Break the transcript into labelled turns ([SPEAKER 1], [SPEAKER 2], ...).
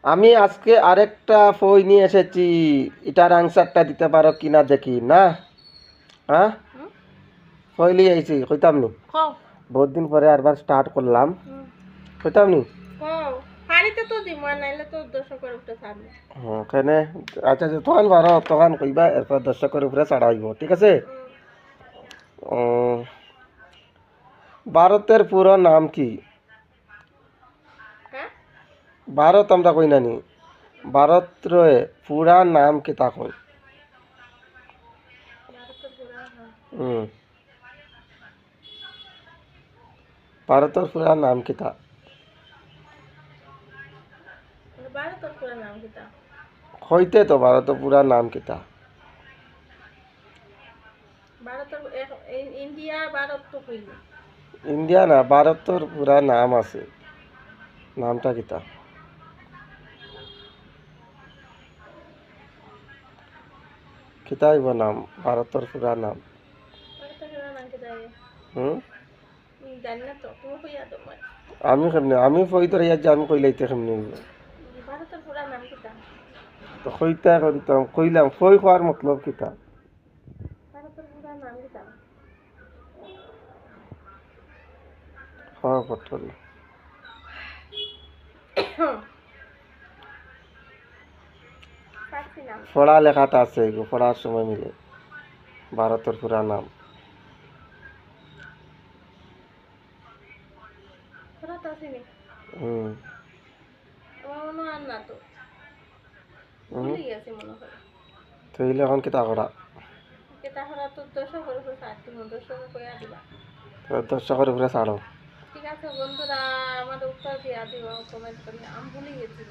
[SPEAKER 1] আমি আজকে আরেকটা বই নিয়ে এসেছি। এটার আনসারটা দিতে পারো কিনা দেখি না। হ্যাঁ,
[SPEAKER 2] হুম
[SPEAKER 1] বই লিয়ে আইছি, কইতাম নি।
[SPEAKER 2] কও
[SPEAKER 1] বহুত দিন পরে আরবার স্টার্ট করলাম,
[SPEAKER 2] হুম
[SPEAKER 1] কইতাম নি।
[SPEAKER 2] কও পারিতে তো দিব আর নাইলে তো দর্শকের উপরে থাকবে।
[SPEAKER 1] ওখানে আচ্ছা আচ্ছা, তখন পারো তখন কইবা, এরপর দর্শকের উপরে ছাড়াইব, ঠিক আছে।
[SPEAKER 2] হুম
[SPEAKER 1] উম, ভারতের পুরো নাম কি?
[SPEAKER 2] হ্যাঁ
[SPEAKER 1] ভারত আমরা কই নানি, ভারতের পুরা নাম কি তা কই?
[SPEAKER 2] ভারতের পুরা নাম
[SPEAKER 1] হুম, ভারতের পুরা নাম কি তা?
[SPEAKER 2] ভারতের পুরা নাম কিতা?
[SPEAKER 1] হইতে তো ভারতের পুরা নাম কি তা?
[SPEAKER 2] ভারতের ইন্ডিয়া ভারত তো কইল।
[SPEAKER 1] ইন্ডিয়া না, ভারতের পুরা নাম আছে, নামটা কি তা? কিতা হইব নাম, ভারতের পুরা নাম?
[SPEAKER 2] ভারতের পুরা নাম কিতা?
[SPEAKER 1] হুম,
[SPEAKER 2] জানি না তো, তুমি কইয়া তো মই।
[SPEAKER 1] আমি কেমনে, আমি ফই ধরে যাচ্ছি, আমি কইলাইতে কেমনে হইব?
[SPEAKER 2] ভারতের পুরা নাম কিতা?
[SPEAKER 1] তো কইতা কইতাম, কইলাম ফই খোয়ার মতলব কিতা?
[SPEAKER 2] ভারতের পুরা নাম কিতা?
[SPEAKER 1] হওয়া পটল
[SPEAKER 2] পারছি না।
[SPEAKER 1] পড়া লেখাটা আছে, এগুলো পড়ার সময় মিলে। ভারতের পুরা নাম।
[SPEAKER 2] পুরা তো আসেনি।
[SPEAKER 1] হুম।
[SPEAKER 2] আমার মনে হয় আর না তো,
[SPEAKER 1] হুম,
[SPEAKER 2] ভুলে গেছি মনে হয়।
[SPEAKER 1] তাইলে এখন কিতা করা?
[SPEAKER 2] কেতা হরা তো দর্শকের উপরে ছাড় দিব, দর্শকে কইয়া দিবা।
[SPEAKER 1] তো দর্শকের উপরে ছাড়ো।
[SPEAKER 2] ঠিক আছে বন্ধুরা, আমার উত্তর দিয়া দিও কমেন্ট করে, আমি ভুলে গেছি।